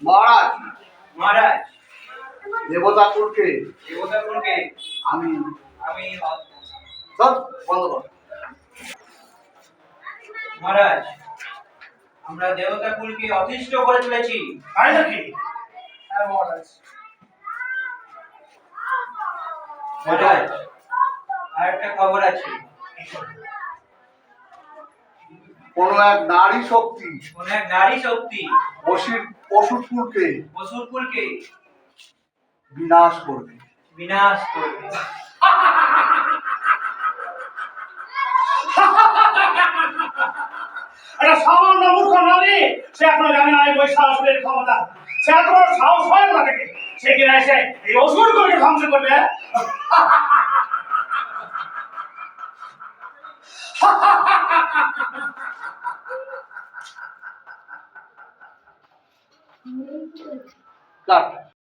মহারাজ, মহারাজ, দেবতাকুলকে দেবতাকুলকে আমি আমি সব বন্ধ কর। মহারাজ, আমরা দেবতাকুলকে অতিষ্ঠ করে তুলেছি। তাই নাকি? হ্যাঁ মহারাজ। মহারাজ, আর একটা খবর আছে। কোন এক নারী শক্তি কোন এক নারী শক্তি পশুকুলকে অসুরকুলকে বিনাশ করবে। বিনাশ করবে। একটা সামান্য মূর্খ নারী, সে এখনো জানে না এই মহিষাসুরের ক্ষমতা। সে এত বড় সাহস হয় না থেকে, সে কিনা এসে এই অসুরগুলোকে ধ্বংস করবে। কাট।